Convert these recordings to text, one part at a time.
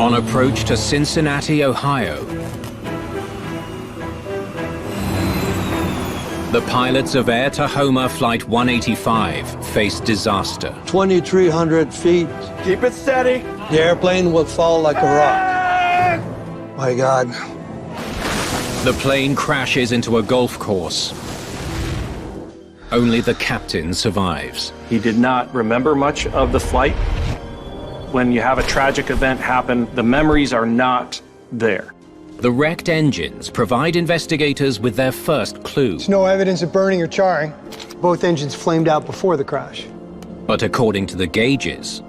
On approach to Cincinnati, Ohio, the pilots of Air Tahoma Flight 185 faced disaster. 2,300 feet. Keep it steady. The airplane will fall like a rock. My God. The plane crashes into a golf course. Only the captain survives. He did not remember much of the flight. When you have a tragic event happen, the memories are not there. The wrecked engines provide investigators with their first clue. There's no evidence of burning or charring. Both engines flamed out before the crash. But according to the gauges,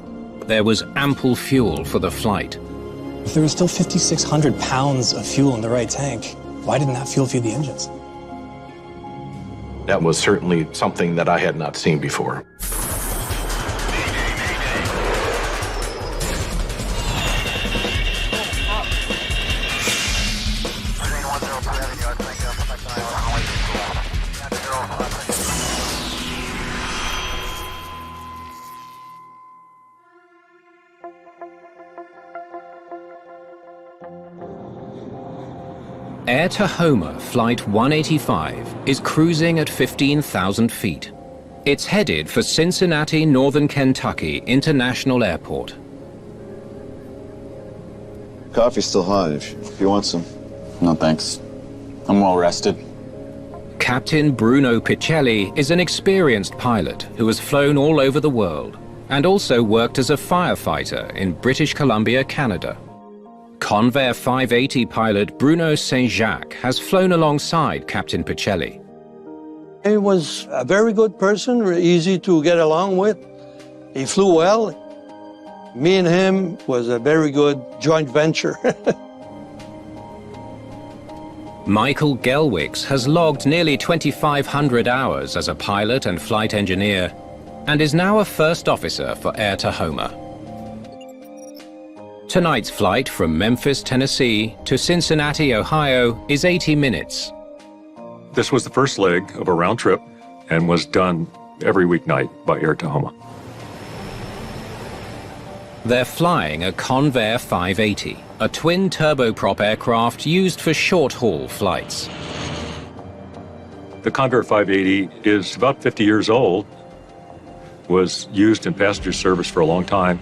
there was ample fuel for the flight. If there was still 5,600 pounds of fuel in the right tank, why didn't that fuel feed the engines? That was certainly something that I had not seen before. Air Tahoma Flight 185 is cruising at 15,000 feet. It's headed for Cincinnati, Northern Kentucky International Airport. Coffee's still hot if you want some. No, thanks. I'm well rested. Captain Bruno Picelli is an experienced pilot who has flown all over the world and also worked as a firefighter in British Columbia, Canada. Convair 580 pilot Bruno Saint-Jacques has flown alongside Captain Picelli. He was a very good person, easy to get along with. He flew well. Me and him was a very good joint venture. Michael Gelwicks has logged nearly 2,500 hours as a pilot and flight engineer and is now a first officer for Air Tahoma. Tonight's flight from Memphis, Tennessee to Cincinnati, Ohio is 80 minutes. This was the first leg of a round trip and was done every weeknight by Air Tahoma. They're flying a Convair 580, a twin turboprop aircraft used for short-haul flights. The Convair 580 is about 50 years old, was used in passenger service for a long time,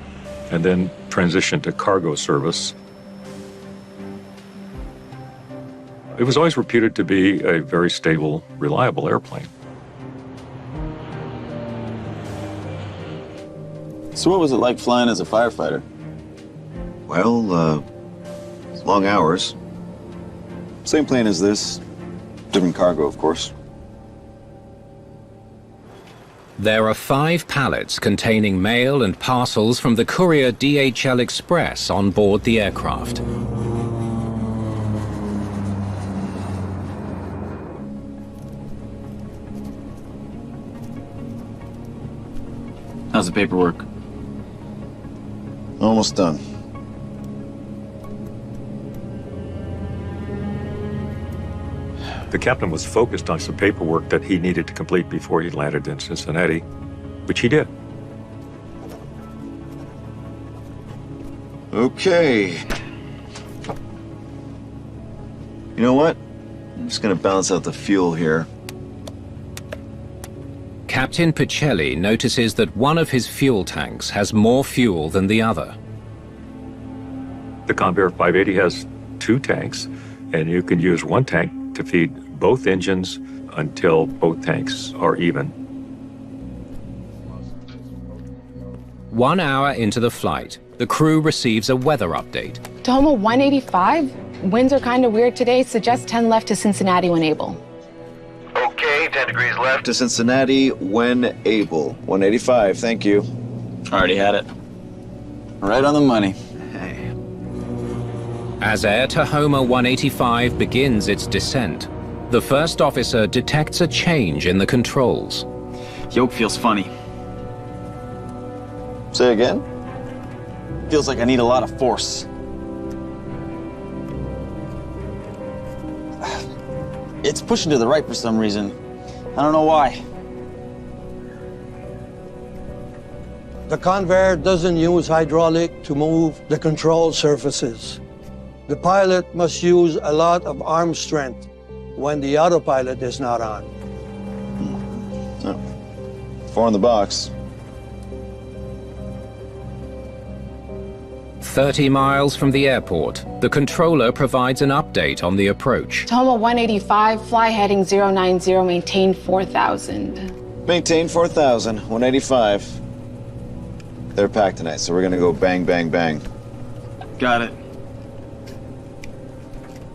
and then transitioned to cargo service. It was always reputed to be a very stable, reliable airplane. So what was it like flying as a firefighter? Well, long hours. Same plane as this, different cargo, of course. There are 5 pallets containing mail and parcels from the courier DHL Express on board the aircraft. How's the paperwork? Almost done. The captain was focused on some paperwork that he needed to complete before he landed in Cincinnati, which he did. Okay. You know what? I'm just gonna balance out the fuel here. Captain Picelli notices that one of his fuel tanks has more fuel than the other. The Convair 580 has 2 tanks, and you can use one tank to feed both engines until both tanks are even. 1 hour into the flight, the crew receives a weather update. Tahoma 185? Winds are kind of weird today. Suggest 10 left to Cincinnati when able. Okay, 10 degrees left to Cincinnati when able. 185, thank you. Already had it. Right on the money. Hey. As Air Tahoma 185 begins its descent, the first officer detects a change in the controls. Yoke feels funny. Say again? Feels like I need a lot of force. It's pushing to the right for some reason. I don't know why. The conveyor doesn't use hydraulic to move the control surfaces. The pilot must use a lot of arm strength when the autopilot is not on. Oh. 4 in the box. 30 miles from the airport, the controller provides an update on the approach. Tahoma 185, fly heading 090, maintain 4,000. Maintain 4,000, 185. They're packed tonight, so we're gonna go bang, bang, bang. Got it.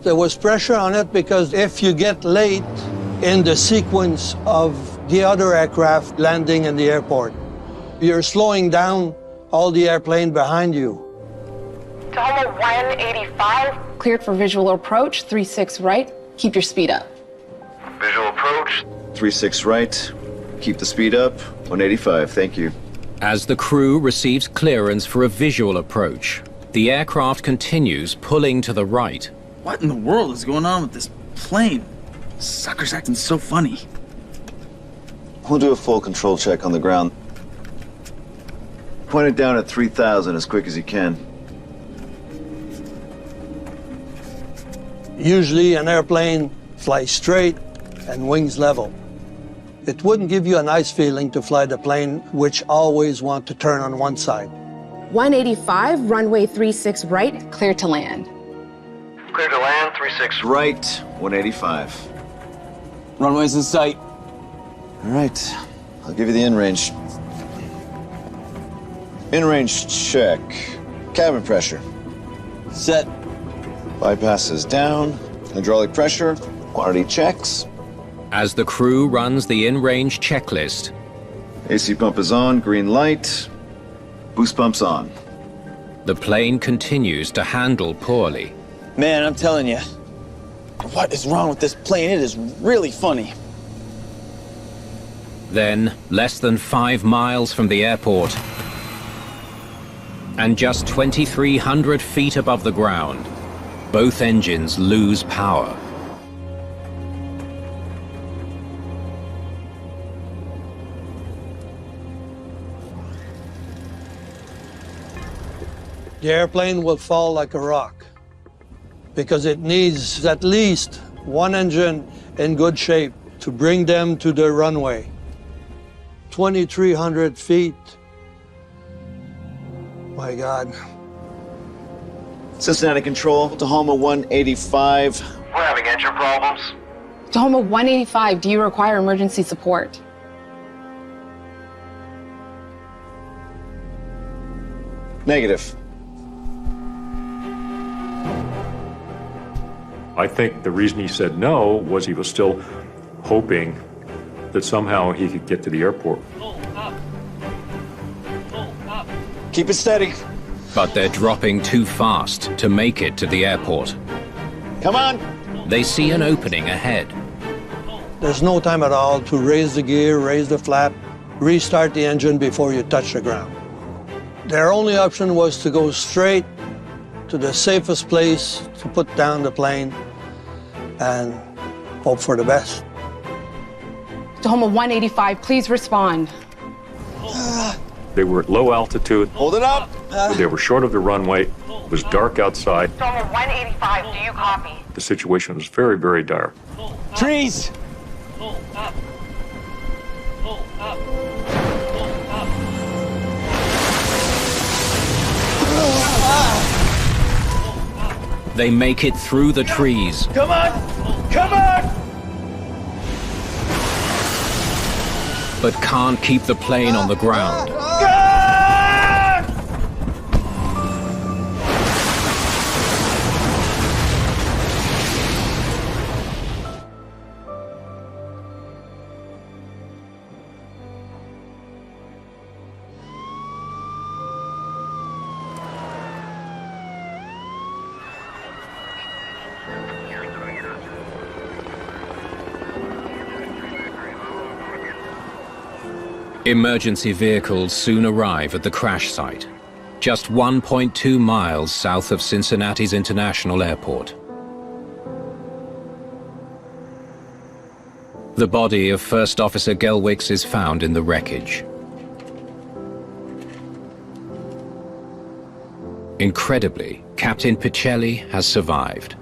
There was pressure on it because if you get late in the sequence of the other aircraft landing in the airport, you're slowing down all the airplane behind you. Tahoma 185, cleared for visual approach, 36 right, keep your speed up. Visual approach. 36 right. Keep the speed up. 185, thank you. As the crew receives clearance for a visual approach, the aircraft continues pulling to the right. What in the world is going on with this plane? Sucker's acting so funny. We'll do a full control check on the ground. Point it down at 3,000 as quick as you can. Usually an airplane flies straight and wings level. It wouldn't give you a nice feeling to fly the plane which always want to turn on one side. 185, runway 36 right, clear to land. Clear to land, 36 right, 185. Runway's in sight. All right, I'll give you the in-range. In-range check. Cabin pressure. Set. Bypasses down. Hydraulic pressure. Quantity checks. As the crew runs the in-range checklist, AC pump is on, green light. Boost pump's on. the plane continues to handle poorly. Man, I'm telling you, what is wrong with this plane? It is really funny. Then, less than 5 miles from the airport, and just 2,300 feet above the ground, both engines lose power. The airplane will fall like a rock because it needs at least one engine in good shape to bring them to the runway. 2,300 feet. My God. Cincinnati Control, Tahoma 185. We're having engine problems. Tahoma 185, do you require emergency support? Negative. I think the reason he said no was he was still hoping that somehow he could get to the airport. Keep it steady. But they're dropping too fast to make it to the airport. Come on. They see an opening ahead. There's no time at all to raise the gear, raise the flap, restart the engine before you touch the ground. Their only option was to go straight to the safest place to put down the plane and hope for the best. Tahoma 185, please respond. They were at low altitude. Hold it up. They were short of the runway. It was dark outside. Tahoma 185, do you copy? The situation was very, very dire. Trees! They make it through the trees. Come on! Come on! But can't keep the plane on the ground. Emergency vehicles soon arrive at the crash site, just 1.2 miles south of Cincinnati's International Airport. The body of First Officer Gelwicks is found in the wreckage. Incredibly, Captain Picelli has survived.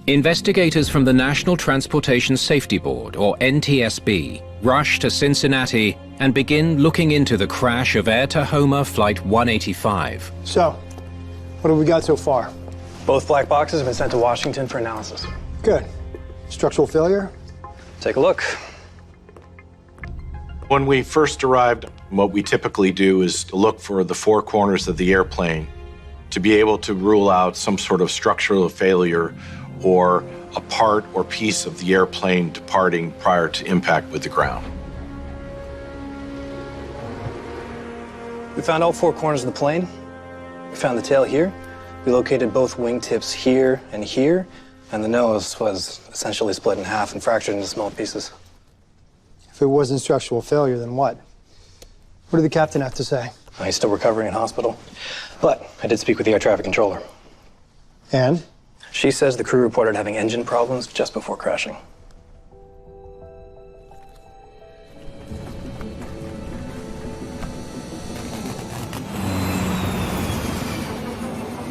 Investigators from the National Transportation Safety Board, or NTSB, rush to Cincinnati and begin looking into the crash of Air Tahoma Flight 185. So, what have we got so far? Both black boxes have been sent to Washington for analysis. Good. Structural failure? Take a look. When we first arrived, what we typically do is to look for the four corners of the airplane to be able to rule out some sort of structural failure or a part or piece of the airplane departing prior to impact with the ground. We found all four corners of the plane. We found the tail here. We located both wingtips here, and the nose was essentially split in half and fractured into small pieces. If it wasn't structural failure, then what? What did the captain have to say? He's still recovering in hospital, but I did speak with the air traffic controller. And? She says the crew reported having engine problems just before crashing.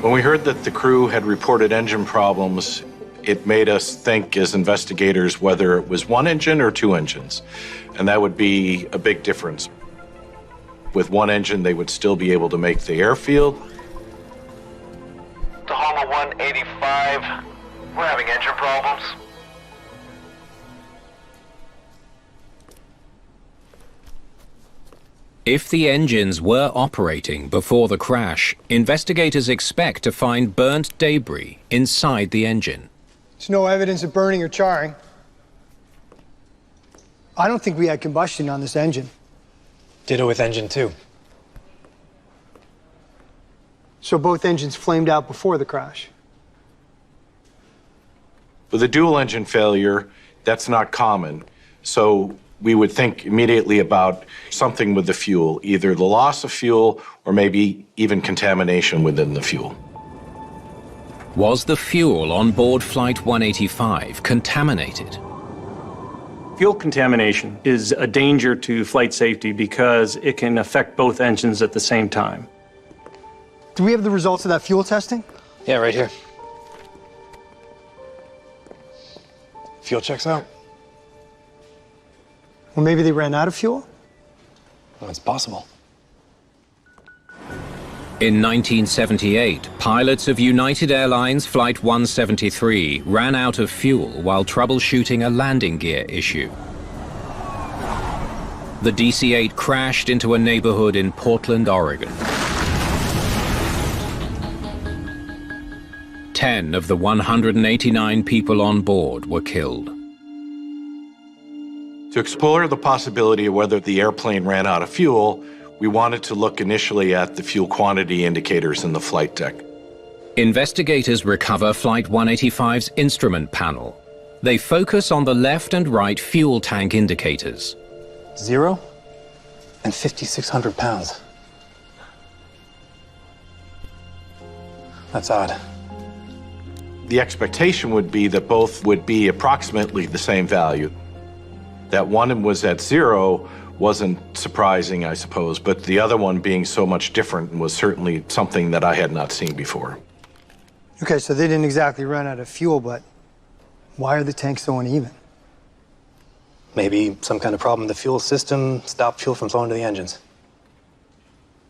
When we heard that the crew had reported engine problems, it made us think as investigators whether it was one engine or two engines, and that would be a big difference. With one engine, they would still be able to make the airfield. Tahoma 185, we're having engine problems. If the engines were operating before the crash, investigators expect to find burnt debris inside the engine. There's no evidence of burning or charring. I don't think we had combustion on this engine. Ditto with engine 2. So both engines flamed out before the crash. With a dual engine failure, that's not common. So we would think immediately about something with the fuel, either the loss of fuel or maybe even contamination within the fuel. Was the fuel on board Flight 185 contaminated? Fuel contamination is a danger to flight safety because it can affect both engines at the same time. Do we have the results of that fuel testing? Yeah, right here. Fuel checks out. Well, maybe they ran out of fuel? Well, it's possible. In 1978, pilots of United Airlines Flight 173 ran out of fuel while troubleshooting a landing gear issue. The DC-8 crashed into a neighborhood in Portland, Oregon. 10 of the 189 people on board were killed. To explore the possibility of whether the airplane ran out of fuel, we wanted to look initially at the fuel quantity indicators in the flight deck. Investigators recover Flight 185's instrument panel. They focus on the left and right fuel tank indicators. 0 and 5,600 pounds. That's odd. The expectation would be that both would be approximately the same value. That one was at 0 wasn't surprising, I suppose, but the other one being so much different was certainly something that I had not seen before. Okay, so they didn't exactly run out of fuel, but why are the tanks so uneven? Maybe some kind of problem in the fuel system stopped fuel from flowing to the engines.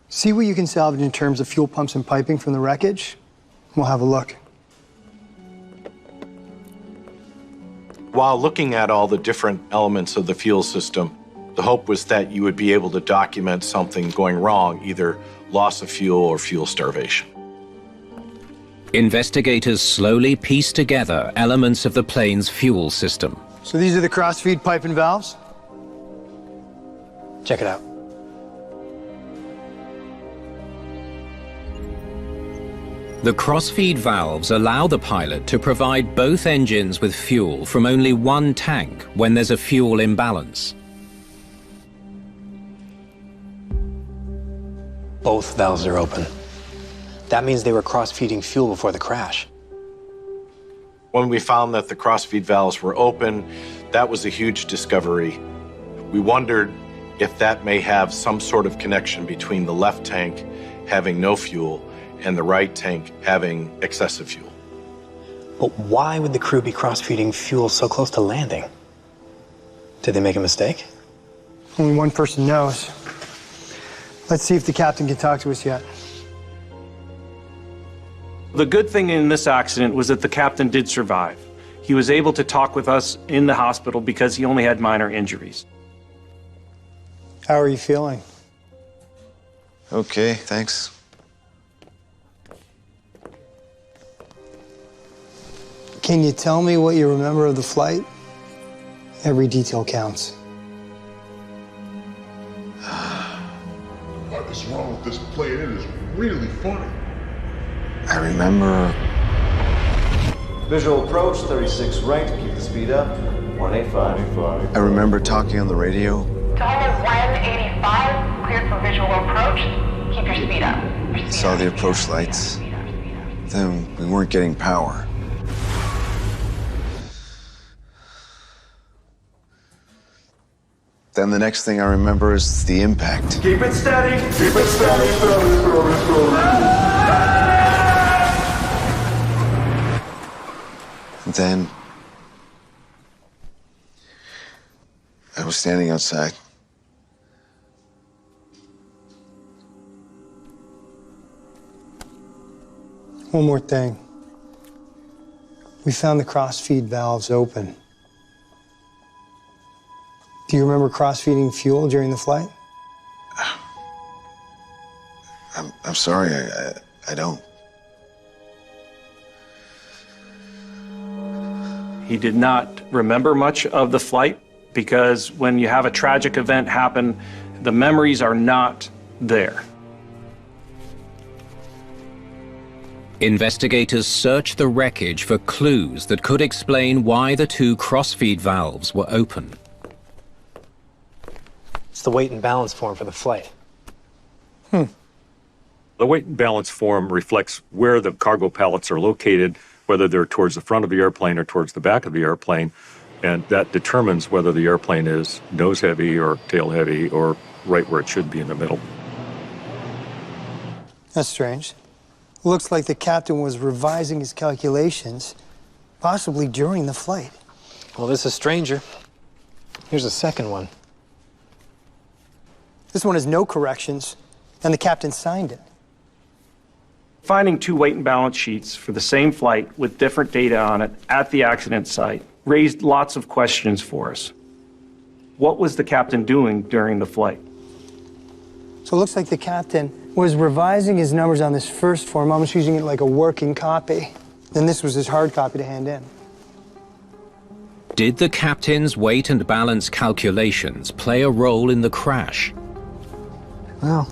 See what you can salvage in terms of fuel pumps and piping from the wreckage? We'll have a look. While looking at all the different elements of the fuel system, the hope was that you would be able to document something going wrong, either loss of fuel or fuel starvation. Investigators slowly piece together elements of the plane's fuel system. So these are the crossfeed pipe and valves? Check it out. The crossfeed valves allow the pilot to provide both engines with fuel from only one tank when there's a fuel imbalance. Both valves are open. That means they were cross-feeding fuel before the crash. When we found that the crossfeed valves were open, that was a huge discovery. We wondered if that may have some sort of connection between the left tank having no fuel and the right tank having excessive fuel. But why would the crew be cross-feeding fuel so close to landing? Did they make a mistake? Only one person knows. Let's see if the captain can talk to us yet. The good thing in this accident was that the captain did survive. He was able to talk with us in the hospital because he only had minor injuries. How are you feeling? Okay, thanks. Can you tell me what you remember of the flight? Every detail counts. What is wrong with this plane? It is really funny. I remember... Visual approach, 36 right, keep the speed up, 185. I remember talking on the radio. To almost 185, cleared for visual approach, keep your speed up. Saw the approach lights. Then we weren't getting power. Then the next thing I remember is the impact. Keep it steady. Keep it steady. Slowly. And then I was standing outside. One more thing. We found the crossfeed valves open. Do you remember cross-feeding fuel during the flight? I'm sorry, I don't. He did not remember much of the flight because when you have a tragic event happen, the memories are not there. Investigators searched the wreckage for clues that could explain why the two crossfeed valves were open. It's the weight and balance form for the flight. The weight and balance form reflects where the cargo pallets are located, whether they're towards the front of the airplane or towards the back of the airplane, and that determines whether the airplane is nose heavy or tail heavy or right where it should be in the middle. That's strange. It looks like the captain was revising his calculations, possibly during the flight. Well, this is stranger. Here's a second one. This one has no corrections, and the captain signed it. Finding two weight and balance sheets for the same flight with different data on it at the accident site raised lots of questions for us. What was the captain doing during the flight? So it looks like the captain was revising his numbers on this first form, almost using it like a working copy. Then this was his hard copy to hand in. Did the captain's weight and balance calculations play a role in the crash? Well,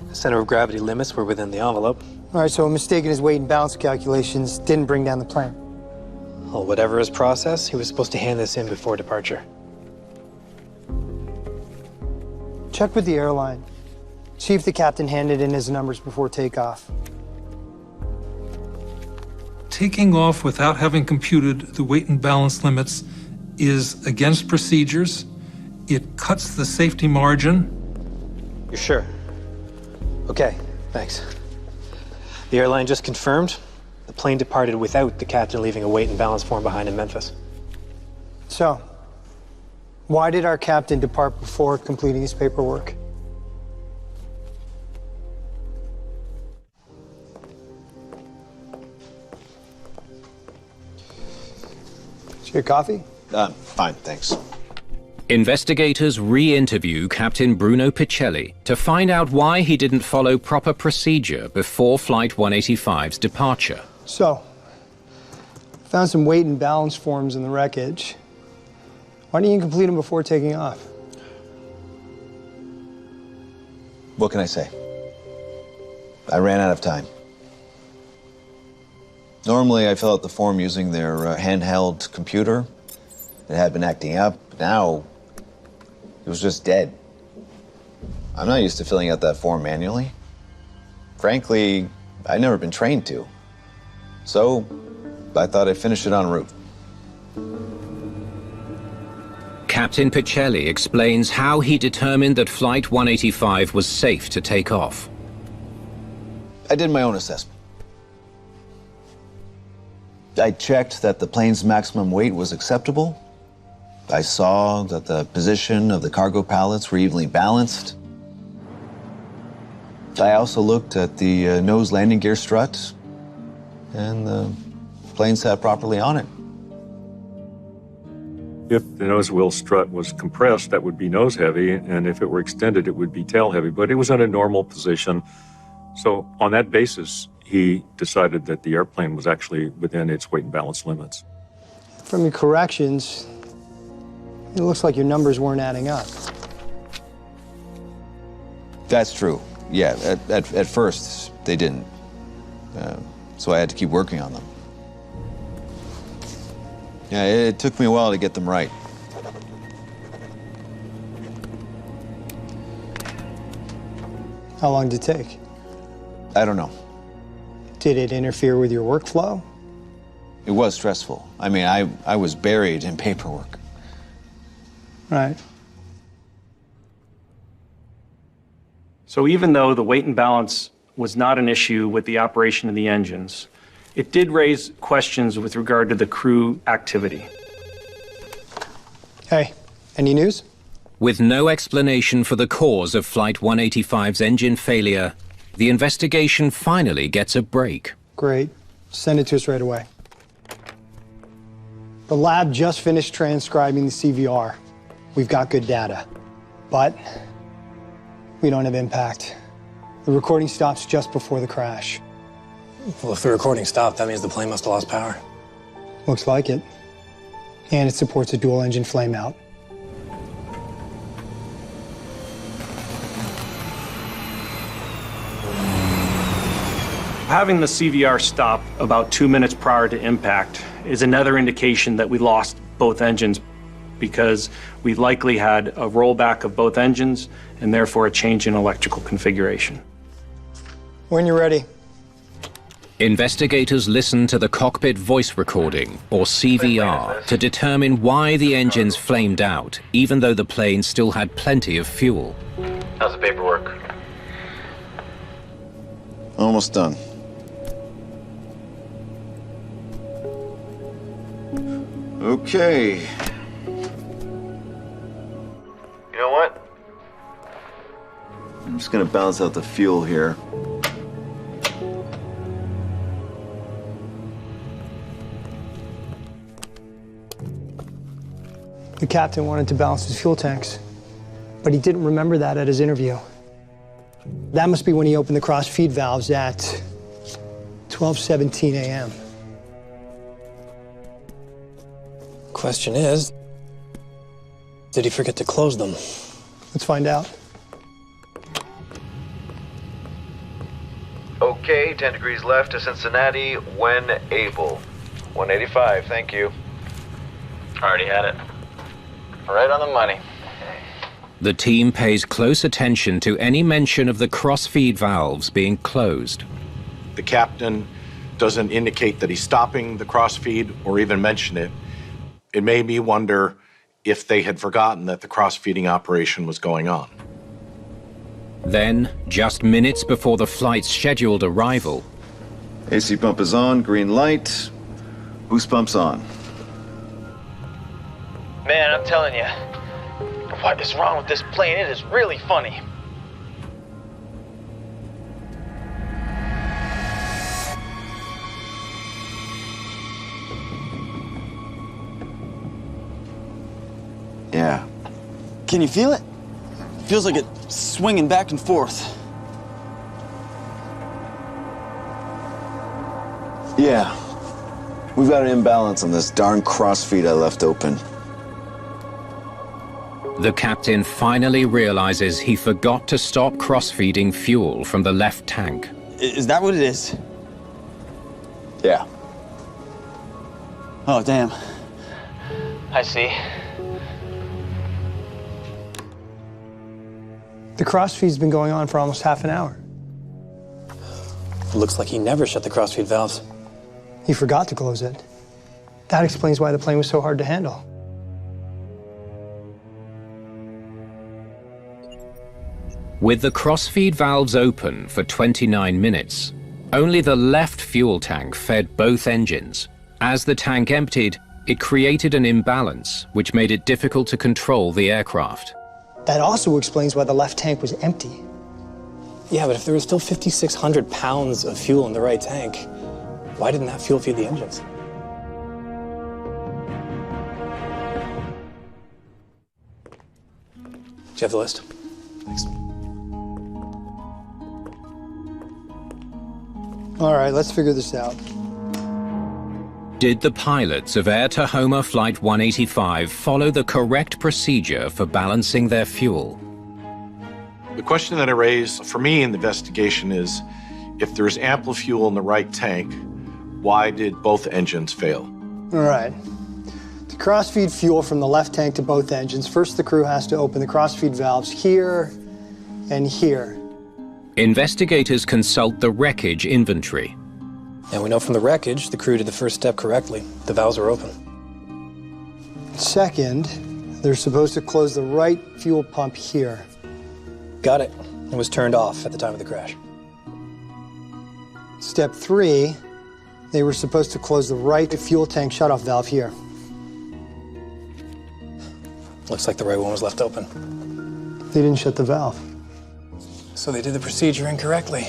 the center of gravity limits were within the envelope. All right, so a mistake in his weight and balance calculations didn't bring down the plane. Well, whatever his process, he was supposed to hand this in before departure. Check with the airline. See if the captain handed in his numbers before takeoff. Taking off without having computed the weight and balance limits is against procedures. It cuts the safety margin. You're sure? Okay, thanks. The airline just confirmed the plane departed without the captain leaving a weight and balance form behind in Memphis. So, why did our captain depart before completing his paperwork? Your coffee? Fine, thanks. Investigators re-interview Captain Bruno Picelli to find out why he didn't follow proper procedure before Flight 185's departure. So, found some weight and balance forms in the wreckage. Why didn't you complete them before taking off? What can I say? I ran out of time. Normally, I fill out the form using their handheld computer. It had been acting up. Now, it was just dead. I'm not used to filling out that form manually. Frankly, I've never been trained to. So, I thought I'd finish it en route. Captain Picelli explains how he determined that Flight 185 was safe to take off. I did my own assessment. I checked that the plane's maximum weight was acceptable. I saw that the position of the cargo pallets were evenly balanced. I also looked at the nose landing gear strut, and the plane sat properly on it. If the nose wheel strut was compressed, that would be nose heavy, and if it were extended, it would be tail heavy, but it was in a normal position. So on that basis, he decided that the airplane was actually within its weight and balance limits. From your corrections, it looks like your numbers weren't adding up. That's true. Yeah, at first they didn't. So I had to keep working on them. Yeah, it took me a while to get them right. How long did it take? I don't know. Did it interfere with your workflow? It was stressful. I mean, I was buried in paperwork. Right. So even though the weight and balance was not an issue with the operation of the engines, it did raise questions with regard to the crew activity. Hey, any news? With no explanation for the cause of Flight 185's engine failure, the investigation finally gets a break. Great. Send it to us right away. The lab just finished transcribing the CVR. We've got good data, but we don't have impact. The recording stops just before the crash. Well, if the recording stopped, that means the plane must have lost power. Looks like it. And it supports a dual-engine flameout. Having the CVR stop about 2 minutes prior to impact is another indication that we lost both engines, because we likely had a rollback of both engines and therefore a change in electrical configuration. When you're ready. Investigators listen to the cockpit voice recording, or CVR, to determine why the engines flamed out, even though the plane still had plenty of fuel. How's the paperwork? Almost done. Okay. You know what? I'm just gonna balance out the fuel here. The captain wanted to balance his fuel tanks, but he didn't remember that at his interview. That must be when he opened the cross-feed valves at 12:17 a.m. Question is, did he forget to close them? Let's find out. Okay, 10 degrees left to Cincinnati when able. 185, thank you. Already had it. Right on the money. The team pays close attention to any mention of the cross-feed valves being closed. The captain doesn't indicate that he's stopping the crossfeed or even mention it. It made me wonder if they had forgotten that the cross-feeding operation was going on. Then, just minutes before the flight's scheduled arrival, AC pump is on, green light. Boost pump's on. Man, I'm telling you, what is wrong with this plane? It is really funny. Yeah. Can you feel it? Feels like it's swinging back and forth. Yeah. We've got an imbalance on this darn crossfeed I left open. the captain finally realizes he forgot to stop cross-feeding fuel from the left tank. Is that what it is? Yeah. Oh, damn. I see. The crossfeed's been going on for almost half an hour. Looks like he never shut the crossfeed valves. He forgot to close it. That explains why the plane was so hard to handle. With the crossfeed valves open for 29 minutes, only the left fuel tank fed both engines. As the tank emptied, it created an imbalance which made it difficult to control the aircraft. That also explains why the left tank was empty. Yeah, but if there was still 5,600 pounds of fuel in the right tank, why didn't that fuel feed the engines? Do you have the list? Thanks. All right, let's figure this out. Did the pilots of Air Tahoma Flight 185 follow the correct procedure for balancing their fuel? The question that I raise for me in the investigation is, if there's ample fuel in the right tank, why did both engines fail? All right. To cross-feed fuel from the left tank to both engines, first the crew has to open the cross-feed valves here and here. Investigators consult the wreckage inventory. And we know from the wreckage, the crew did the first step correctly. The valves are open. Second, they're supposed to close the right fuel pump here. Got it. It was turned off at the time of the crash. Step 3, they were supposed to close the right fuel tank shutoff valve here. Looks like the right one was left open. They didn't shut the valve. So they did the procedure incorrectly.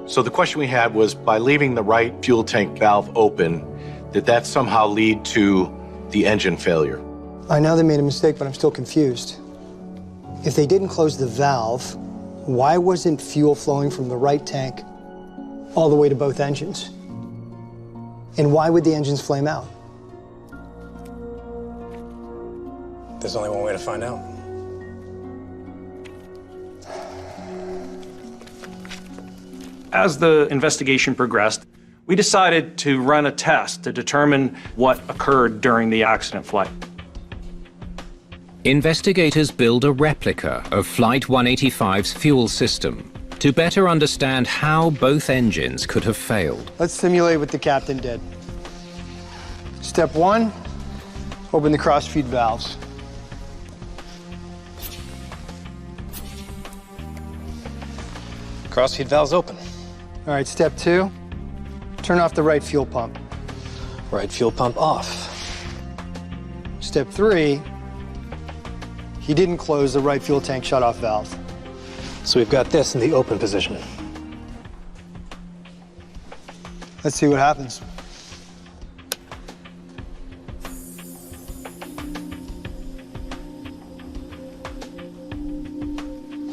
So the question we had was, by leaving the right fuel tank valve open, did that somehow lead to the engine failure? I know they made a mistake, but I'm still confused. If they didn't close the valve, why wasn't fuel flowing from the right tank all the way to both engines? And why would the engines flame out? There's only one way to find out. As the investigation progressed, we decided to run a test to determine what occurred during the accident flight. Investigators build a replica of Flight 185's fuel system to better understand how both engines could have failed. Let's simulate what the captain did. Step 1, open the cross-feed valves. Cross-feed valves open. All right, step 2, turn off the right fuel pump. Right fuel pump off. Step 3, he didn't close the right fuel tank shutoff valve. So we've got this in the open position. Let's see what happens.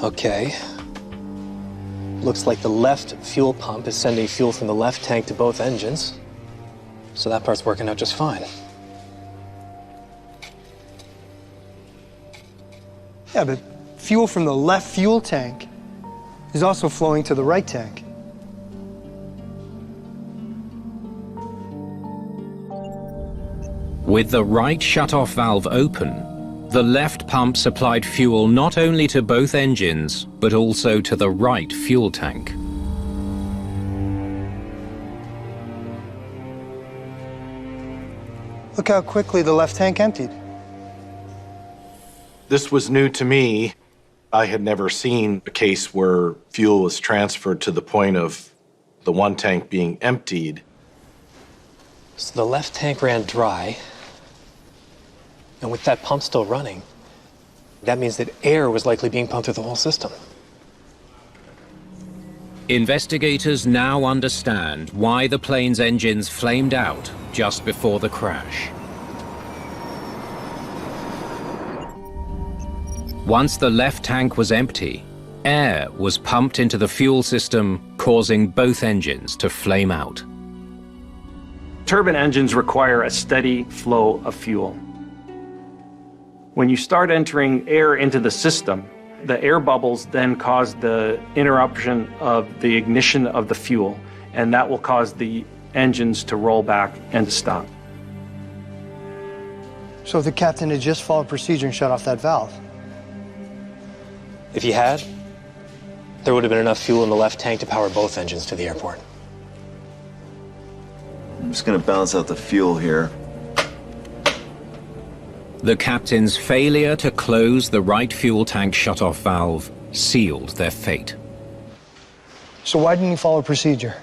Okay. Looks like the left fuel pump is sending fuel from the left tank to both engines. So that part's working out just fine. Yeah, but fuel from the left fuel tank is also flowing to the right tank. With the right shutoff valve open, the left pump supplied fuel not only to both engines, but also to the right fuel tank. Look how quickly the left tank emptied. This was new to me. I had never seen a case where fuel was transferred to the point of the one tank being emptied. So the left tank ran dry, and with that pump still running, that means that air was likely being pumped through the whole system. Investigators now understand why the plane's engines flamed out just before the crash. Once the left tank was empty, air was pumped into the fuel system, causing both engines to flame out. Turbine engines require a steady flow of fuel. When you start entering air into the system, the air bubbles then cause the interruption of the ignition of the fuel, and that will cause the engines to roll back and to stop. So if the captain had just followed procedure and shut off that valve? If he had, there would have been enough fuel in the left tank to power both engines to the airport. I'm just gonna balance out the fuel here. The captain's failure to close the right fuel tank shutoff valve sealed their fate. So why didn't you follow procedure?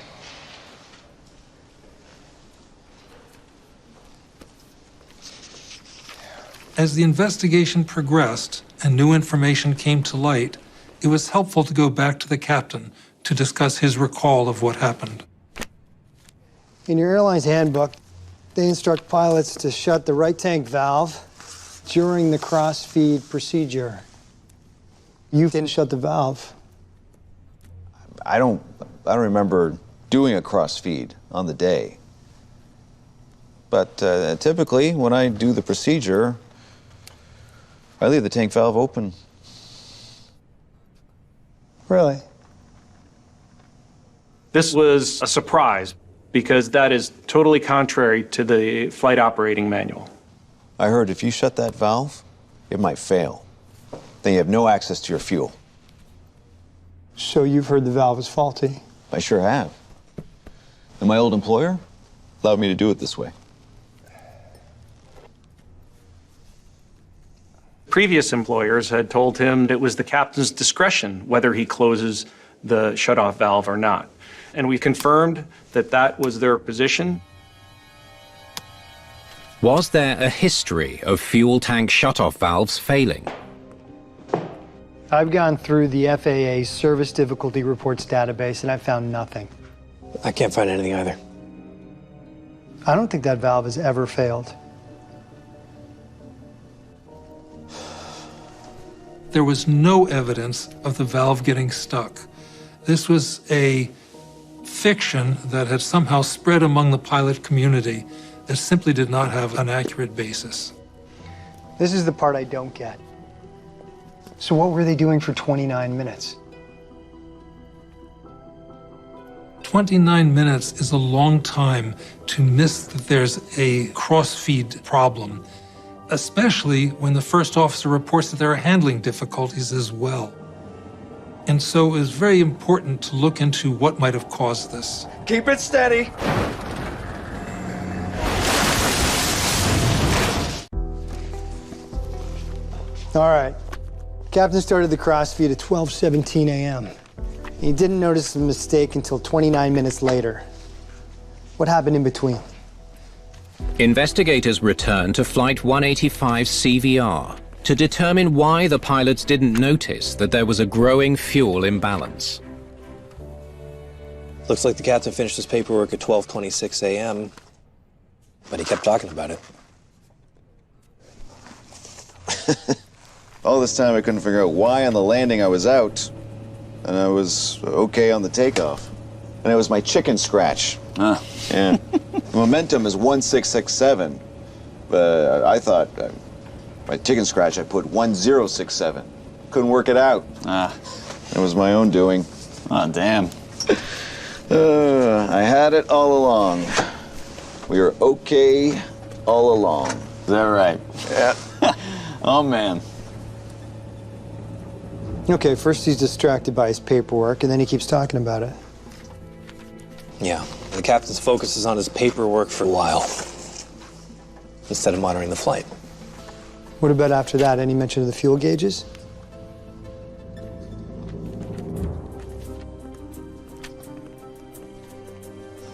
As the investigation progressed and new information came to light, it was helpful to go back to the captain to discuss his recall of what happened. In your airline's handbook, they instruct pilots to shut the right tank valve during the cross-feed procedure. You didn't shut the valve. I don't remember doing a cross-feed on the day. But typically, when I do the procedure, I leave the tank valve open. Really? This was a surprise because that is totally contrary to the flight operating manual. I heard if you shut that valve, it might fail. Then you have no access to your fuel. So you've heard the valve is faulty? I sure have. And my old employer allowed me to do it this way. Previous employers had told him it was the captain's discretion whether he closes the shutoff valve or not. And we confirmed that that was their position. Was there a history of fuel tank shutoff valves failing? I've gone through the FAA service difficulty reports database and I found nothing. I can't find anything either. I don't think that valve has ever failed. There was no evidence of the valve getting stuck. This was a fiction that had somehow spread among the pilot community that simply did not have an accurate basis. This is the part I don't get. So what were they doing for 29 minutes? 29 minutes is a long time to miss that there's a cross-feed problem, especially when the first officer reports that there are handling difficulties as well. And so it is very important to look into what might have caused this. Keep it steady. All right. Captain started the crossfeed at 12:17 a.m. He didn't notice the mistake until 29 minutes later. What happened in between? Investigators returned to Flight 185 CVR to determine why the pilots didn't notice that there was a growing fuel imbalance. Looks like the captain finished his paperwork at 12:26 a.m., but he kept talking about it. All this time I couldn't figure out why on the landing I was out, and I was okay on the takeoff. And it was my chicken scratch. Yeah. The momentum is 1667, but I thought my chicken scratch I put 1067. Couldn't work it out. It was my own doing. Damn. I had it all along. We were okay all along. Is that right? Yeah. Oh, man. Okay, first he's distracted by his paperwork, and then he keeps talking about it. Yeah, the captain's focus is on his paperwork for a while, instead of monitoring the flight. What about after that? Any mention of the fuel gauges?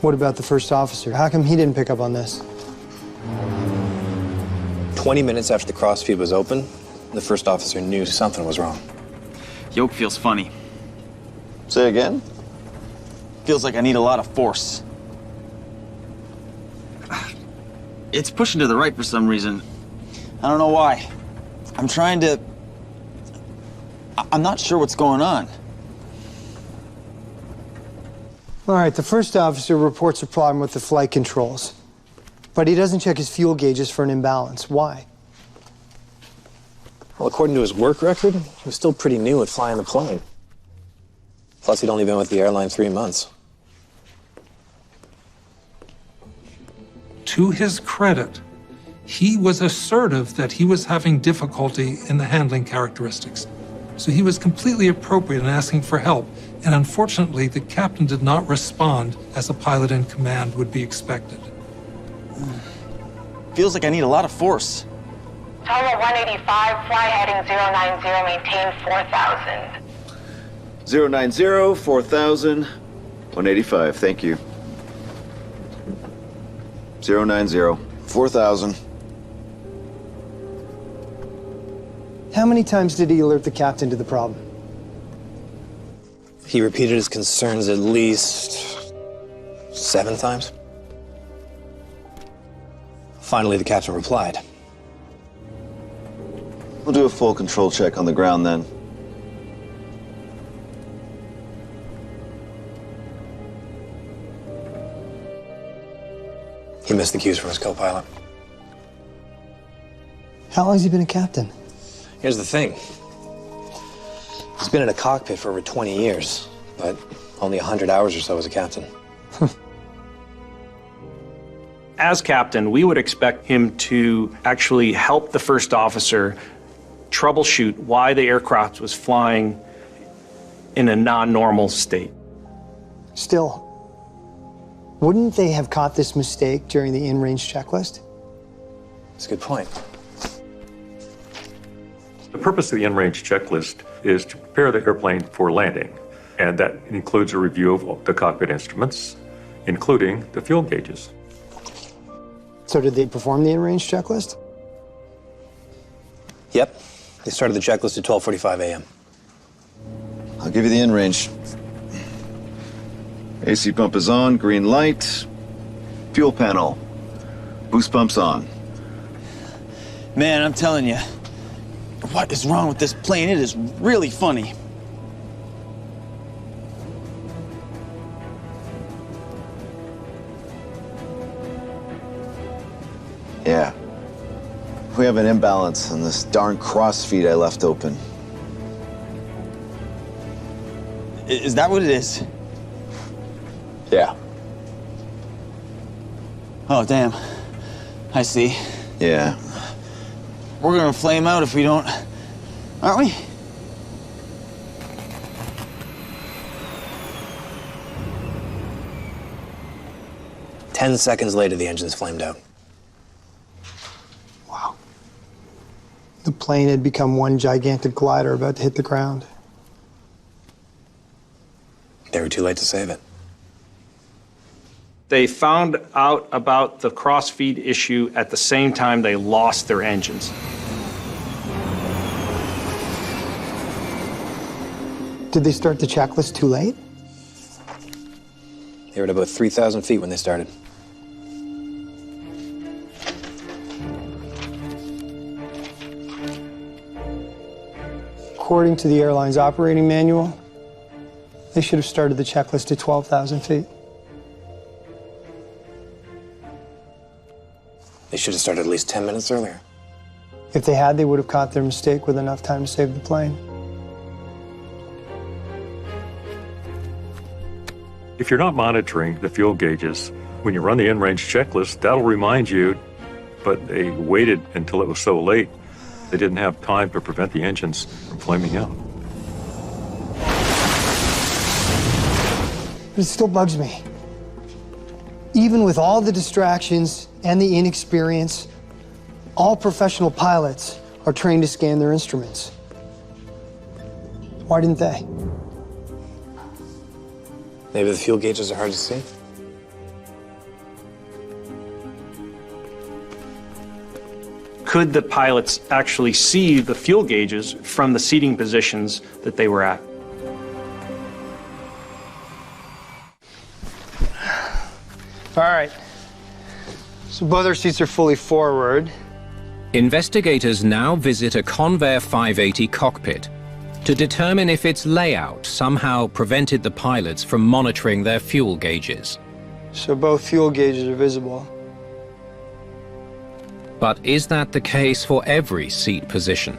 What about the first officer? How come he didn't pick up on this? 20 minutes after the crossfeed was open, the first officer knew something was wrong. Yoke feels funny. Say again? Feels like I need a lot of force. It's pushing to the right for some reason. I don't know why. I'm not sure what's going on. All right, the first officer reports a problem with the flight controls, but he doesn't check his fuel gauges for an imbalance. Why? Well, according to his work record, he was still pretty new at flying the plane. Plus, he'd only been with the airline 3 months. To his credit, he was assertive that he was having difficulty in the handling characteristics. So he was completely appropriate in asking for help. And unfortunately, the captain did not respond as a pilot in command would be expected. Feels like I need a lot of force. Tower 185, fly heading 090, maintain 4000. 090, 4000, 185, thank you. 090, 4000. How many times did he alert the captain to the problem? He repeated his concerns at least 7 times. Finally, the captain replied. We'll do a full control check on the ground then. He missed the cues from his co-pilot. How long has he been a captain? Here's the thing. He's been in a cockpit for over 20 years, but only 100 hours or so as a captain. As captain, we would expect him to actually help the first officer troubleshoot why the aircraft was flying in a non-normal state. Still, wouldn't they have caught this mistake during the in-range checklist? That's a good point. The purpose of the in-range checklist is to prepare the airplane for landing, and that includes a review of the cockpit instruments, including the fuel gauges. So did they perform the in-range checklist? Yep. They started the checklist at 12:45 a.m. I'll give you the in-range. AC pump is on, green light. Fuel panel. Boost pump's on. Man, I'm telling you, what is wrong with this plane? It is really funny. Yeah. We have an imbalance in this darn crossfeed I left open. Is that what it is? Yeah. Oh, damn. I see. Yeah. We're gonna flame out if we don't, aren't we? Ten seconds later, the engines flamed out. Wow. The plane had become one gigantic glider about to hit the ground. They were too late to save it. They found out about the crossfeed issue at the same time they lost their engines. Did they start the checklist too late? They were at about 3,000 feet when they started. According to the airline's operating manual, they should have started the checklist at 12,000 feet. They should have started at least 10 minutes earlier. If they had, they would have caught their mistake with enough time to save the plane. If you're not monitoring the fuel gauges, when you run the in-range checklist, that'll remind you, but they waited until it was so late, they didn't have time to prevent the engines from flaming out. But it still bugs me. Even with all the distractions and the inexperience, all professional pilots are trained to scan their instruments. Why didn't they? Maybe the fuel gauges are hard to see. Could the pilots actually see the fuel gauges from the seating positions that they were at? All right. So both our seats are fully forward. Investigators now visit a Convair 580 cockpit to determine if its layout somehow prevented the pilots from monitoring their fuel gauges. So both fuel gauges are visible. But is that the case for every seat position?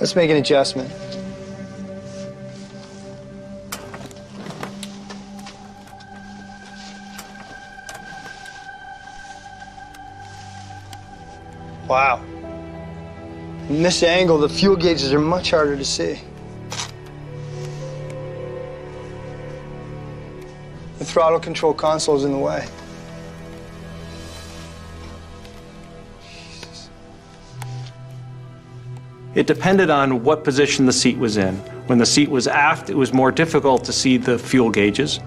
Let's make an adjustment. Wow. From this angle, the fuel gauges are much harder to see. The throttle control console is in the way. Jesus. It depended on what position the seat was in. When the seat was aft, it was more difficult to see the fuel gauges.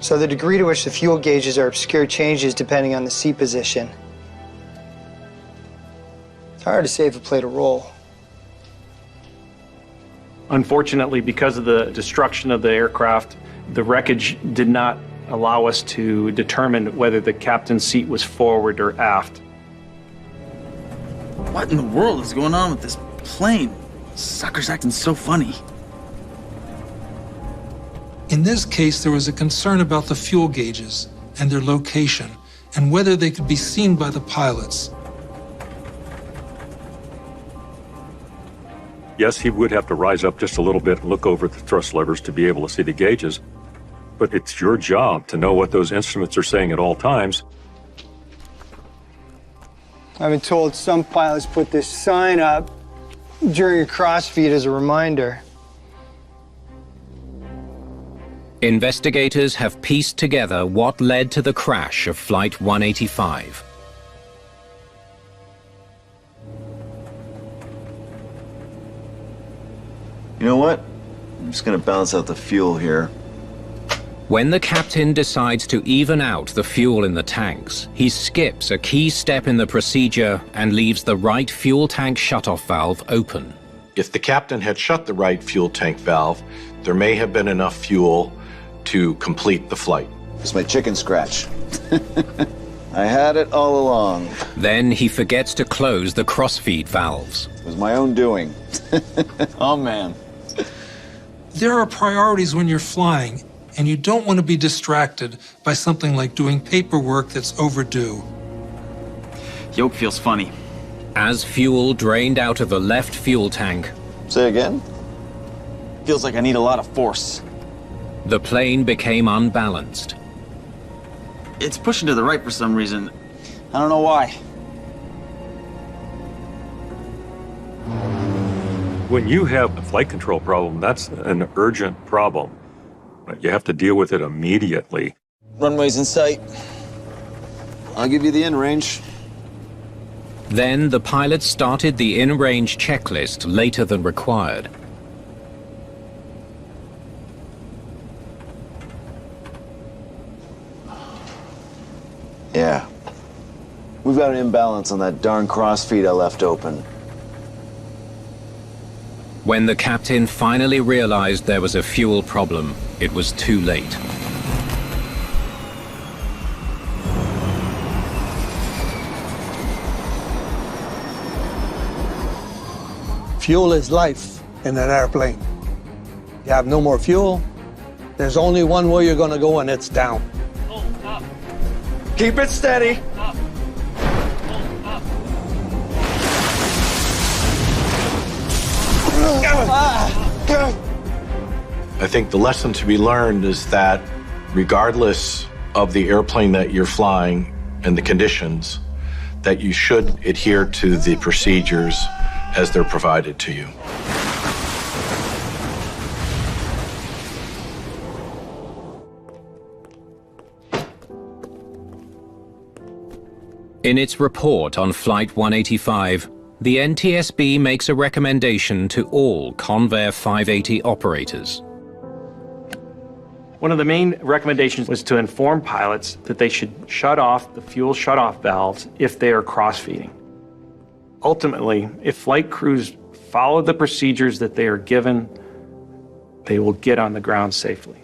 So the degree to which the fuel gauges are obscured changes depending on the seat position. It's hard to say if it played a role. Unfortunately, because of the destruction of the aircraft, the wreckage did not allow us to determine whether the captain's seat was forward or aft. What in the world is going on with this plane? Sucker's acting so funny. In this case, there was a concern about the fuel gauges and their location and whether they could be seen by the pilots. Yes, he would have to rise up just a little bit and look over the thrust levers to be able to see the gauges. But it's your job to know what those instruments are saying at all times. I've been told some pilots put this sign up during a crossfeed as a reminder. Investigators have pieced together what led to the crash of Flight 185. You know what? I'm just gonna balance out the fuel here. When the captain decides to even out the fuel in the tanks, he skips a key step in the procedure and leaves the right fuel tank shutoff valve open. If the captain had shut the right fuel tank valve, there may have been enough fuel to complete the flight. It's my chicken scratch. I had it all along. Then he forgets to close the crossfeed valves. It was my own doing. Oh, man. There are priorities when you're flying, and you don't want to be distracted by something like doing paperwork that's overdue. Yoke feels funny. As fuel drained out of the left fuel tank, Say again? Feels like I need a lot of force. the plane became unbalanced. It's pushing to the right for some reason. I don't know why. When you have a flight control problem, that's an urgent problem. You have to deal with it immediately. Runway's in sight. I'll give you the in-range. Then the pilot started the in-range checklist later than required. Yeah. We've got an imbalance on that darn crossfeed I left open. When the captain finally realized there was a fuel problem, it was too late. Fuel is life in an airplane. You have no more fuel, there's only one way you're going to go, and it's down. Keep it steady. I think the lesson to be learned is that regardless of the airplane that you're flying and the conditions, that you should adhere to the procedures as they're provided to you. In its report on Flight 185, the NTSB makes a recommendation to all Convair 580 operators. One of the main recommendations was to inform pilots that they should shut off the fuel shutoff valves if they are cross-feeding. Ultimately, if flight crews follow the procedures that they are given, they will get on the ground safely.